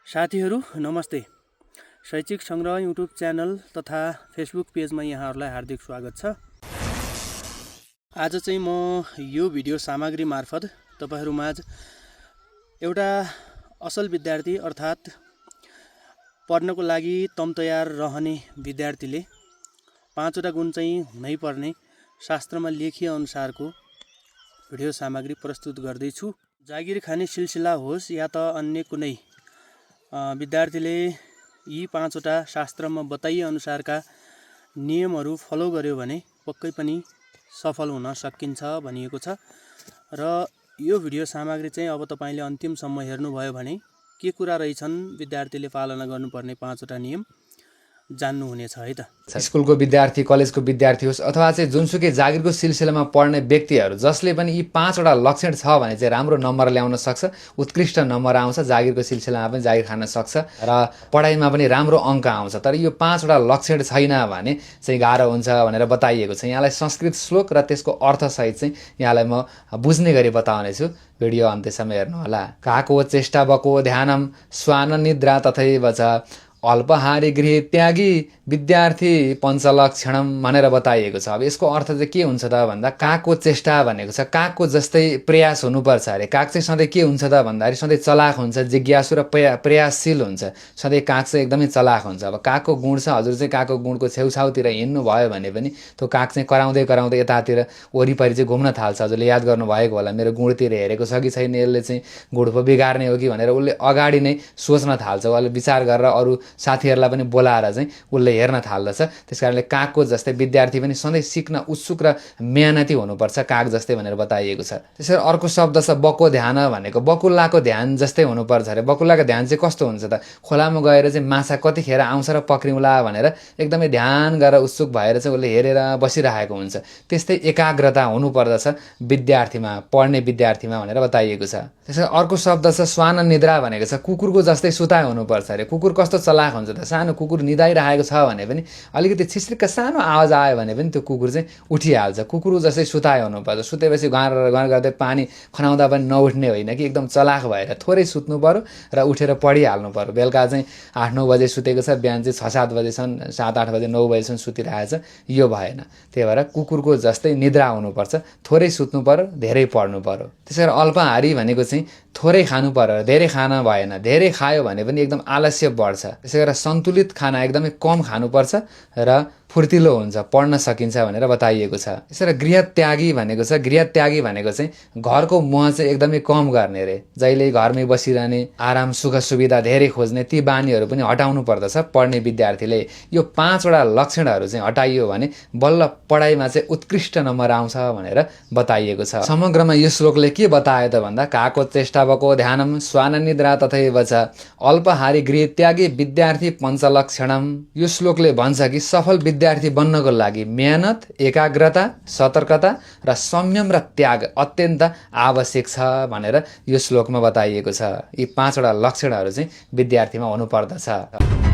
साथीहरू नमस्ते। शैक्षिक संग्रह युट्युब च्यानल तथा फेसबुक पेजमा यहाँहरूलाई हार्दिक स्वागत छ। आज चाहिँ म यो भिडियो सामग्री मार्फत तपाईहरुमाझ एउटा असल विद्यार्थी अर्थात् पढ्नको लागि तयार रहने विद्यार्थीले 5 वटा गुण चाहिँ हुनै पर्ने शास्त्रमा लेखिए अनुसारको भिडियो सामग्री प्रस्तुत गर्दै छु। जागिर खाने सिलसिला होस् या त अन्य कुनै विद्यार्थीले यी 5 वटा शास्त्रमा बताइए अनुसारका नियमहरू फलो गर्यो भने पक्कै पनि सफल हुन सकिन्छ भनिएको छ। र यो भिडियो सामग्री चाहिँ अब तपाईले अन्तिमसम्म हेर्नुभयो भने के कुरा रहेछन् विद्यार्थीले पालना गर्नुपर्ने 5 वटा नियम जान्नु हुनेछ है त। स्कुलको विद्यार्थी, कलेजको विद्यार्थी होस् अथवा चाहिँ जुनसुकै जागिरको सिलसिलामा पढ्ने व्यक्तिहरू जसले पनि यी 5 वटा लक्षण छ भने चाहिँ राम्रो नम्बर ल्याउन सक्छ, उत्कृष्ट नम्बर आउँछ, जागिरको सिलसिलामा पनि जागिर खान सक्छ र पढाइमा पनि राम्रो अङ्क आउँछ। तर यो 5 वटा लक्षण छैन भने चाहिँ गाह्रो हुन्छ भनेर बताइएको छ। यहाँलाई संस्कृत श्लोक र त्यसको अर्थसहित चाहिँ यहाँलाई म बुझ्ने गरी बताउने छु। भिडियो अन्त्यसम्म हेर्नु होला। काको चेष्टा बको ध्यानम स्वान निद्रा तथैव च अल्पहारी गृह त्यागी विद्यार्थी पञ्चलक्षणम भनेर बताइएको छ। अब यसको अर्थ चाहिँ के हुन्छ त भन्दा कागको चेष्टा भनेको छ कागको जस्तै प्रयास हुनुपर्छ अरे। काग चाहिँ सधैँ के हुन्छ त भन्दाखेरि सधैँ चलाक हुन्छ, जिज्ञासु र प्रयासशील हुन्छ। सधैँ काग चाहिँ एकदमै चलाक हुन्छ। अब कागको गुण छ, हजुर चाहिँ कागको गुणको छेउछाउतिर हिँड्नु भयो भने पनि त्यो काग चाहिँ कराउँदै कराउँदै यतातिर वरिपरि चाहिँ घुम्न थाल्छ। हजुरले याद गर्नुभएको होला मेरो गुणतिर हेरेको छ कि छैन, यसले चाहिँ गुण पो बिगार्ने हो कि भनेर उसले अगाडि नै सोच्न थाल्छ। उसले विचार गरेर अरू साथीहरूलाई पनि बोलाएर चाहिँ उसले हेर्न थाल्दछ। त्यसकारणले कागको जस्तै विद्यार्थी पनि सधैँ सिक्न उत्सुक र मेहनती हुनुपर्छ काग जस्तै भनेर बताइएको छ। त्यसरी अर्को शब्द छ बको ध्यान भनेको। बकुल्लाको ध्यान जस्तै हुनुपर्छ अरे। बकुल्लाको ध्यान चाहिँ कस्तो हुन्छ त, खोलामा गएर चाहिँ माछा कतिखेर आउँछ र पक्रिउँला भनेर एकदमै ध्यान गरेर उत्सुक भएर चाहिँ उसले हेरेर बसिरहेको हुन्छ। त्यस्तै एकाग्रता हुनुपर्दछ विद्यार्थीमा, पढ्ने विद्यार्थीमा भनेर बताइएको छ। त्यसरी अर्को शब्द छ श्वान निद्रा भनेको छ। कुकुरको जस्तै सुताइ हुनुपर्छ अरे। कुकुर कस्तो चलाक हुन्छ त, सानो कुकुर निदाइरहेको छ भने पनि अलिकति छिस्रिक्क सानो आवाज आयो भने पनि त्यो कुकुर चाहिँ उठिहाल्छ। कुकुर जस्तै सुताइ हुनुपर्छ। सुतेपछि गाँड गर्दै पानी खनाउँदा पनि नउठ्ने होइन कि एकदम चलाक भएर थोरै सुत्नु पर्यो र उठेर पढिहाल्नु पर्यो। बेलुका चाहिँ 8-9 बजे सुतेको छ, बिहान चाहिँ 6-7 बजेसम्म, 7-8 बजे 9 बजेसम्म सुतिरहेछ, यो भएन। त्यही भएर कुकुरको जस्तै निद्रा हुनुपर्छ, थोरै सुत्नु पर्यो, धेरै पढ्नु पर्यो। त्यसैगरी अल्पहारी भनेको चाहिँ थोरै खानु पर्यो, धेरै खान भएन। धेरै खायो भने पनि एकदम आलस्य बढ्छ। त्यसै गरेर सन्तुलित खाना एकदमै कम खानुपर्छ र फुर्तिलो हुन्छ, पढ्न सकिन्छ भनेर बताइएको छ। त्यसरी गृह त्यागी भनेको छ। गृह त्यागी भनेको चाहिँ घरको मोह चाहिँ एकदमै कम गर्ने रे। जहिले घरमै बसिरहने, आराम सुख सुविधा धेरै खोज्ने, ती बानीहरू पनि हटाउनु पर्दछ पढ्ने विद्यार्थीले। यो 5 वटा लक्षणहरू चाहिँ हटाइयो भने बल्ल पढाइमा चाहिँ उत्कृष्ट नम्बर आउँछ भनेर बताइएको छ। समग्रमा यो श्लोकले के बतायो त भन्दा काको चेष्टा बको ध्यानम स्वान निद्रा तथैव च अल्पहारी गृह त्यागी विद्यार्थी पञ्चलक्षणम। यो श्लोकले भन्छ कि सफल विद्यार्थी बन्नको लागि मेहनत, एकाग्रता, सतर्कता र संयम र त्याग अत्यन्त आवश्यक छ भनेर यो श्लोकमा बताइएको छ। यी 5 वटा लक्षणहरू चाहिँ विद्यार्थीमा हुनुपर्दछ।